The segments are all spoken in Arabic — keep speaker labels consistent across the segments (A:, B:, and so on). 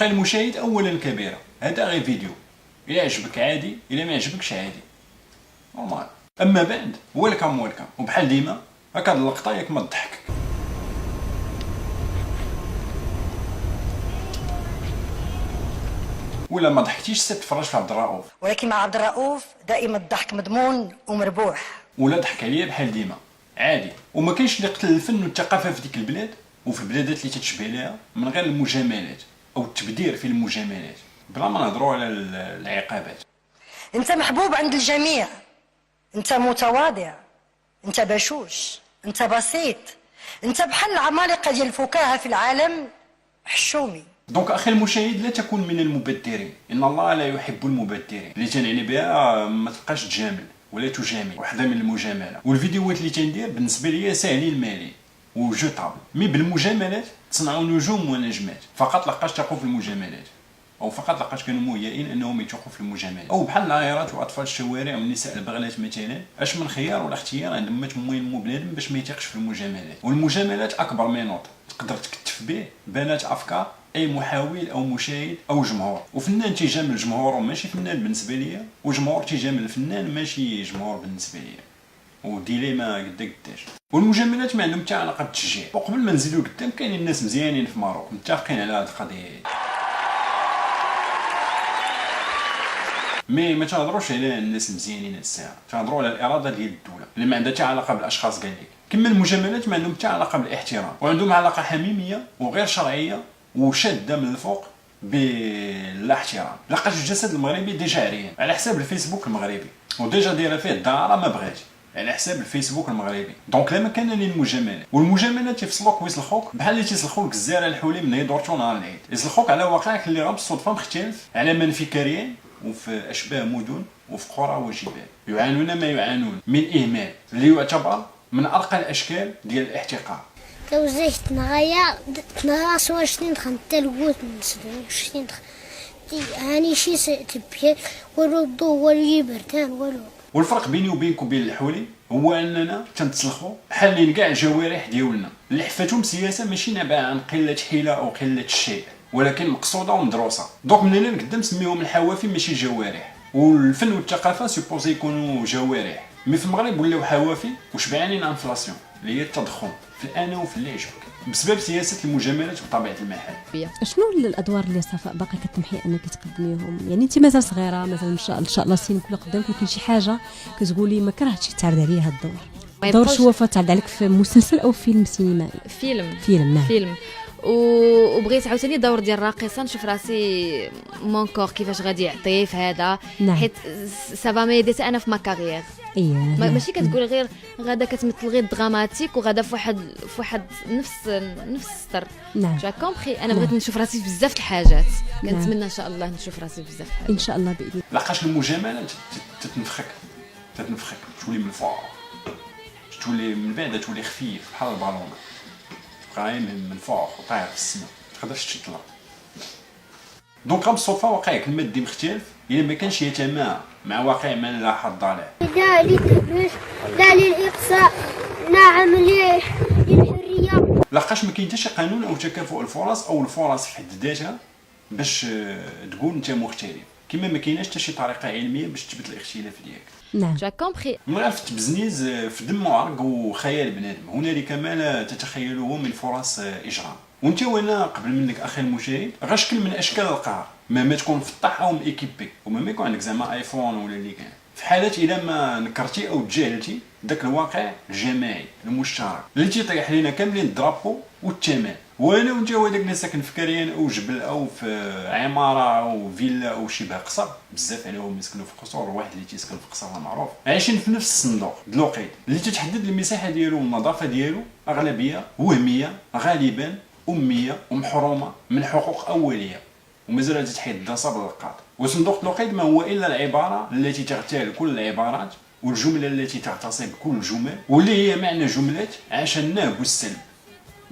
A: اخي المشاهد اولا كبيره، هذا غير فيديو، الى عجبك عادي، الى ما عجبكش عادي نورمال. اما بعد ويلكم، وبحال ديما هاك هاد اللقطه ياك ما تضحكك. ولا ما ضحكتيش سير تفرج في عبد الرؤوف،
B: ولكن مع عبد الرؤوف دائما الضحك مضمون ومربوح.
A: ولا ضحك عليا بحال ديما عادي. وما كاينش اللي قتل الفن والثقافه في ديك البلاد وفي البلادات اللي تتشبه لها من غير المجاملات او التبذير في المجاملات، بلا ما نهضروا على العقابات.
B: انت محبوب عند الجميع، انت متواضع، انت بشوش، انت بسيط، انت بحال العمالقه ديال الفكاهه في العالم حشومي.
A: دونك اخي المشاهد لا تكن من المبذرين، ان الله لا يحب المبذرين. اللي تنعني بها ما تبقاش تجامل ولا تجامل، وحده من المجامله. والفيديوهات اللي تندير بالنسبه ليا ساهلين المالي وجوطابل، مي بالمجاملات تصنعوا نجوم ونجمات. فقط لقاش تقوا في المجاملات، او فقط لقاش كانوا مهيئين انهم يتوقفوا في المجاملات، او بحال العائرات واطفال الشوارع والنساء البغلات مثلا. اش من خيار ولا اختيار عند ما تموين بنادم باش ما يتيقش في المجاملات. والمجاملات اكبر منوط تقدر تكتف به بنات افكار اي محاول او مشاهد او جمهور. وفنان تيجامل جمهوره ماشي فنان بالنسبه ليا، وجمهور تيجامل الفنان ماشي جمهور بالنسبه ليا، وديليما قداش. والمجاملات ما عندهم حتى علاقه بالتشجيع. وقبل ما نزيدو قدام كاينين الناس مزيانين في ماروك متفقين على هذه القضيه، مي ما تهضروش على الناس مزيانين الساعه، تهضروا على الاراده ديال الدوله اللي ما عندها حتى علاقه بالاشخاص قال لك. كما المجاملات ما عندهم حتى علاقه بالاحترام، وعندهم علاقه حميميه وغير شرعيه وشاده من الفوق بلا احترام. لقاش الجسد المغربي ديجا عريان على حساب الفيسبوك المغربي، وديجا دايره فيه الدعاره ما بغات على حساب الفيسبوك المغربي. دونك لا مكان للمجاملات. والمجاملات تيفصلوك ويسلخوك بحال اللي تيسلخوك الزارع الحولي من يدورتو نهار العيد، يسلخوك على واقعك اللي غير بالصدفه مختلف على من في كريان وفي اشباه مدن وفي قرى وجبال يعانون ما يعانون من اهمال اللي يعتبر من ارقى الاشكال ديال الاحتقار.
C: توزيت نغايا تنغاس واشتين خنت الوت نسدو واشتين هاني شي تبي ورودو واليبرتان ولو.
A: والفرق بيني وبينكم وبين الحولي هو اننا تنتسلخوا حالين كاع الجوارح ديالنا اللي حفاتهم سياسه ماشي نابعه عن قله حيله او قله الشيء، ولكن مقصوده ومدروسه. دونك من هنا لقدام سميهم الحوافي ماشي الجوارح. والفن والثقافه سيبوزي يكونوا جوارح، مي في المغرب ولاو حوافي وشبعانين انفلاسيون اللي هي التضخم في الانا وفي اللي يعجبك بسبب سياسه المجاملات بطبيعه المحل.
D: شنو الادوار اللي صفاء باقي كتطمحي انك تقدميهم؟ يعني انت مازال صغيره، مازال ان شاء الله سنين كل قدامك، ولكن شي حاجه كتقولي ما كرهتش تعرض عليا هذا الدور؟ دور شوفه تعرض عليك في مسلسل او فيلم سينمائي؟
E: فيلم
D: نعم.
E: فيلم. وبغيت عاوتاني دور ديال راقصه، نشوف راسي مون كور كيفاش غادي يعطيه في هذا.
D: نعم.
E: حيت سافا ميديت انا في ما كارير.
D: اييه
E: ماشي كتقول غير غادا كتمثل غير دراماتيك وغادا في واحد نفس السطر.
D: نعم.
E: جا كومبري. انا بغيت نشوف راسي في بزاف الحاجات، كنتمنى ان شاء الله نشوف راسي في بزاف الحاجات
D: ان شاء الله باذن الله.
A: لقاش المجاملات تتنفخك تولي من الفوق، تولي من بعد تولي خفيف بحال البالون، تبقى من فوق وطاير في السماء ما تقدرش تطلع. دونك بالصدفه واقعك المادي مختلف الا ما كانش يتماهى مع واقع من لا حظ له.
C: لا للتدريس لا للإقصاء لا عملية للحرية.
A: لقاش ما كاين حتى شي قانون او تكافؤ الفرص او الفرص في حد ذاتها باش تقول انت مختلف، كما ما كايناش حتى شي طريقه علميه باش تثبت الاختلاف ديالك.
D: نعم.
E: جا كومبري.
A: من غير تبزنيز في دم وعرق وخيال بنادم، هنالك ما لا تتخيله من فرص اجرام. وانت وانا قبل منك اخي المشاهد غا شكل من اشكال القهر، ما تكون مفطح او ميكيبي، وما يكون عندك زعما ايفون ولا اللي كان. في حالات اذا ما نكرتي او تجاهلتي داك الواقع الجماعي المشترك اللي تيطيح لينا كاملين الدرابو والثمن. وانا وانت وداك الناس ساكن في كريان او جبل او في عماره او فيلا او شبه قصر، بزاف عليهم يسكنوا في قصور، واحد اللي تيسكن في قصر معروف، عايشين في نفس الصندوق دلوقيت اللي تتحدد المساحه ديالو والنظافه ديالو اغلبيه وهميه غالبا اميه ومحرومه من حقوق اوليه، ومازال تتحيد الدراسه باللقاط. وصندوق دلوقيت ما هو الا العباره التي تغتال كل العبارات والجمله التي تغتصب كل الجمل، واللي هي معنى جمله عاشناه بالسلب،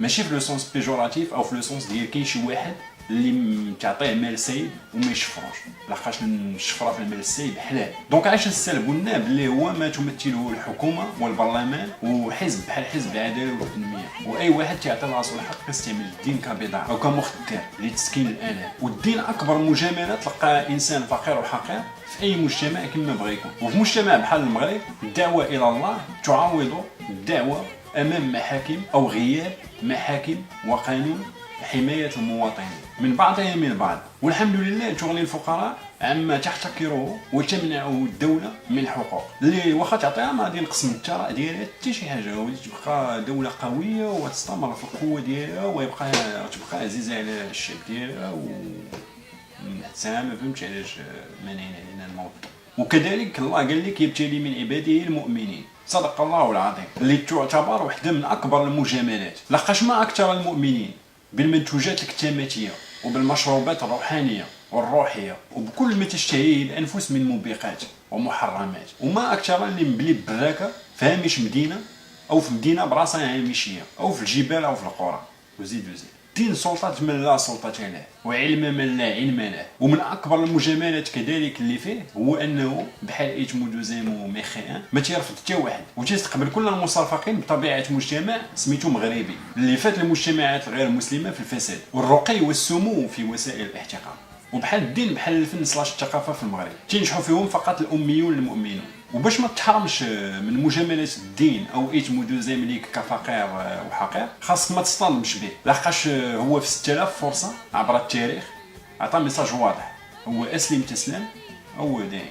A: ماشي في لو سونس بيجوراتيف او في لو سونس ديال كاين شي واحد اللي تعطيه مال السيد وما يشفروش، لحقاش الشفره في المال السيد حلال. دونك علاش السلب قلنا باللي هو ما تمثله الحكومه والبرلمان وحزب بحال حزب العداله والتنميه، واي واحد تعطي راسو الحق يستعمل الدين كبضاعه او كمخدر لتسكين الالام. والدين اكبر مجامله تلقى انسان فقير وحقير في اي مجتمع كما بغى يكون. وفي مجتمع بحال المغرب الدعوه الى الله تعوض الدعوه امام محاكم او غياب محاكم وقانون حماية المواطنين من بعضهم من بعض. والحمد لله تغني الفقراء عما تحتكره وتمنع الدولة من الحقوق اللي واخا تعطيها ما غادي ينقص من الثراء ديالها حتى شي حاجة، وغادي تبقى دولة قوية وتستمر في القوة ديالها ويبقى تبقى عزيزة على الشعب ديالها حتى ما فهمتش علاش مانعين علينا الموت. وكذلك الله قال لك يبتلي من عباده المؤمنين، صدق الله العظيم، اللي تعتبر واحدة من أكبر المجاملات. لقاش ما أكثر المؤمنين بالمنتوجات الكتاماتية وبالمشروبات الروحانية والروحية وبكل ما تشتهيه الأنفس من موبقات ومحرمات، وما أكثر اللي مبلي براكة في هامش مدينة أو في مدينة براسها هامشية أو في الجبال أو في القرى. وزيد دين سلطة من لا سلطة له وعلم من لا علم له. ومن أكبر المجاملات كذلك اللي فيه هو أنه بحال إيت مودوزيم وميخيان ما تيرفض حتى واحد وتيستقبل كل المصرفقين بطبيعة مجتمع سميتو مغربي اللي فات المجتمعات الغير مسلمة في الفساد والرقي والسمو في وسائل الاحتقان. وبحال الدين بحال الفن سلاش الثقافة في المغرب تينجحوا فيهم فقط الأميون المؤمنون. وباش ما تحرمش من مجاملات الدين او ايت مودوزيم ليك كفقير وحقير خاصك ما تصطدمش به، لحقاش هو في 6000 فرصه عبر التاريخ عطى ميساج واضح، هو اسلم تسلم او داعش.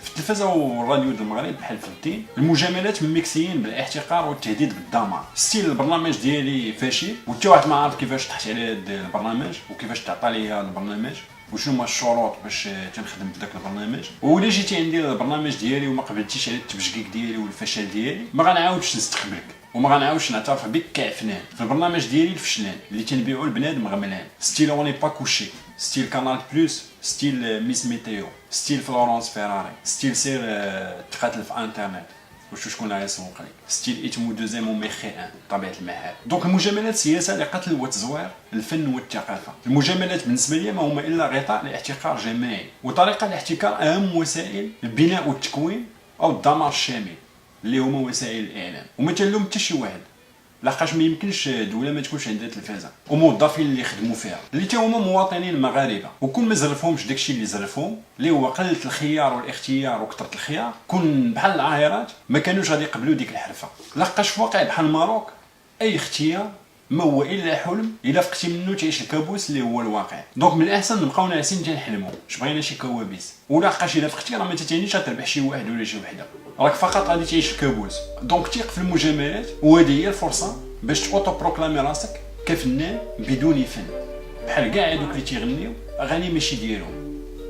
A: في التلفزه والراديو ديال المغرب بحال في الدين المجاملات مميكسيين بالاحتقار والتهديد بالدمار. ستيل البرنامج ديالي فاشل وانت واحد ما عارف كيفاش تحت على هذا البرنامج وكيفاش تعطى لي البرنامج وشنو هما الشروط باش تنخدم في داك البرنامج. ولا جيتي عندي البرنامج ديالي وما قبلتيش على التبجكيك ديالي والفشل ديالي ما غنعاودش نستقبلك وما غنعاودش نعترف بك كعفنان. في البرنامج ديالي الفشلان اللي تنبيعو البنادم غملان، ستيل اوني با كوشي، ستيل كانال بلوس، ستيل ميس ميتيو، ستيل فلورانس فيراري، ستيل سير تقاتل في انترنت وشو شكون غيسوق لك، ستيل ايت مودوزيم وميخي ان طبيعه المحال. دونك المجاملات سياسه لقتل وتزوير الفن والثقافه. المجاملات بالنسبه لي ما هما الا غطاء لاحتكار جماعي وطريقه لاحتكار اهم وسائل البناء والتكوين او الدمار الشامل اللي هما وسائل الاعلام. وما تنلوم حتى شي واحد لحقاش ما يمكنش دوله ما تكونش عندها تلفازه وموظفين اللي يخدموا فيها اللي تا هما مواطنين مغاربه وكل ما زرفهمش داكشي اللي زرفهم اللي هو قله الخيار والاختيار وكثره الخيار كون بحال العاهرات ما كانوش غادي يقبلوا ديك الحرفه. لحقاش في واقع بحال الماروك اي اختيار ما هو الا حلم الا فقتي منه تعيش الكابوس اللي هو الواقع. دونك من الاحسن نبقاو ناعسين تنحلموا اش بغينا شي كوابيس ولا لحقاش الا فقتي راه ما تتعنيش تربح شي واحد ولا شي وحده راك فقط غادي تعيش الكابوس. دونك تيق في المجاملات وهذه هي الفرصه باش تاوتو بروكلامي راسك كفنان بدون فن بحال كاع هذوك اللي تيغنيو اغاني ماشي ديالهم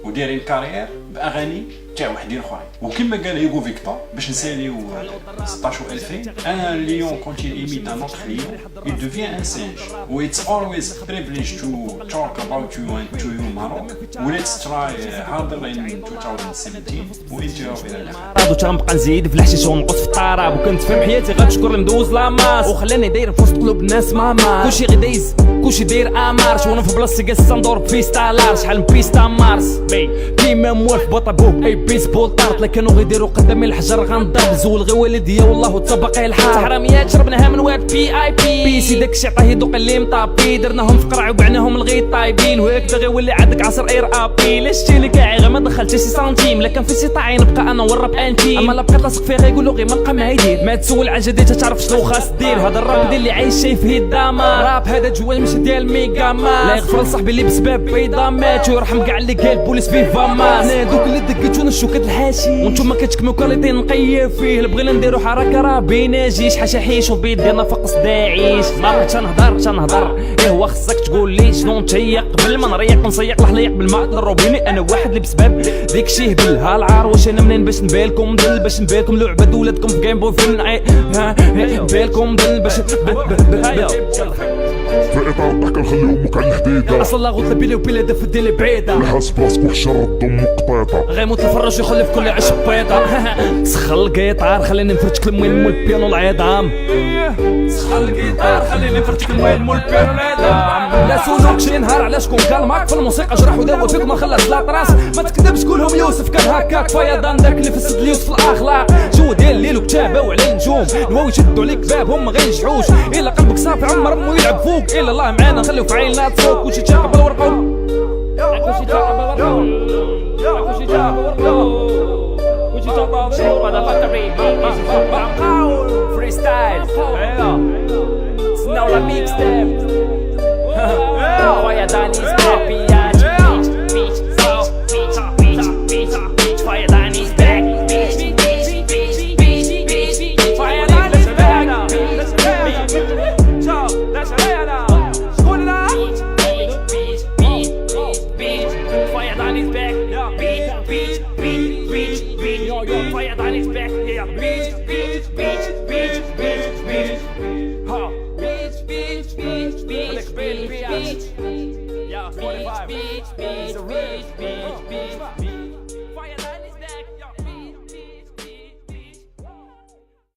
A: ودايرين كارير باغاني تاع وحدين اخرين. وكما قال هيغو فيكتور باش نساليو 16 و2000 un lion quand il imite un autre lion il devient un singe و it's always privilege to talk about you and to you Maroc و let's try harder in 2017 وانتهوا الى الاخر.
F: راه تنبقى نزيد في الحشيش ونقص في الطراب وكنت فهم حياتي غتشكر اللي مدوز لاماس وخلاني داير في وسط قلوب الناس ماما كلشي غدايز كلشي داير امارش وانا في بلاصتي جالس ندور بيستالار شحال من بيستا مارس كيما موالف بوطابو اي بيسبول طارت لا كانوا غيديروا قدامي الحجر غنضرب زول غير والديا والله تسبق الحار حراميات شربناها من واد بي اي بي سي داكشي عطاه يدوق اللي مطابي درناهم في قرع وبعناهم الغيط طايبين وهكذا غير ولي عندك عصر اير ابي لا شتي لي كاعي غير ما دخلتش شي سنتيم لا كان في سي طاعي نبقى انا ورب انتي اما لا بقيت لاصق فيه غيقولوا غير ما لقى ما يدير ما تسول عجدي تعرف شنو خاص دير هذا الراب ديال اللي عايش شايف هي الدمار راب هذا جوال ماشي ديال ميغا مان لا يغفر لصاحبي اللي بسبب بيضا مات ويرحم كاع اللي قال البوليس فيه فاماس انا دوك اللي دقيتونا الشوكه الحاشي وانتم ما كتكملوا كاليتي نقيف فيه بغينا نديرو حركه راه بينا جيش حاشا حيش وبيد ديالنا فقص داعيش ما بغيتش نهضر ايه هو خصك تقول لي شنو نتيق قبل ما نريق نصيق لحليق بالماء ضربوني انا واحد اللي بسبب ديك شي هبل ها العار واش انا منين باش نبالكم دل باش نبالكم لعبه ولادكم في جيم بوي فين بالكم دل باش
G: في اطار الضحكه نخلي امك على الحديده.
F: اصلا لا غوت بيلي وبيلي دف ديلي بعيده.
G: الحاس بلاصتك وحشه ضم قطيطه.
F: غيموت الفراش يخلي في كل عش بيضه. سخن القيطار خليني نفرتك الموين مول البيانو العظام. سخن القيطار خليني نفرتك الموين مول البيانو العظام. لا سولوك شي نهار على شكون كان معاك في الموسيقى جرح وداوى فيك ما خلاش لاطراس. ما تكذبش قولهم يوسف كان هكاك فيضان داك اللي فسد اليوسف الاخلاق. جو ديال الليل وكتابه وعلى النجوم نواو يشدوا عليك بابهم ما غينجحوش. الا قلبك صافي عمر مو يلعب فوق. الا الله معانا نخليو في عيننا تصوت. كلشي تاقب بالورقه كلشي تاقب بالورقه كلشي تاقب بالورقه كلشي تاقب بالورقه فري ستايل. تسناو لا ميكس تيب فيضان يسبق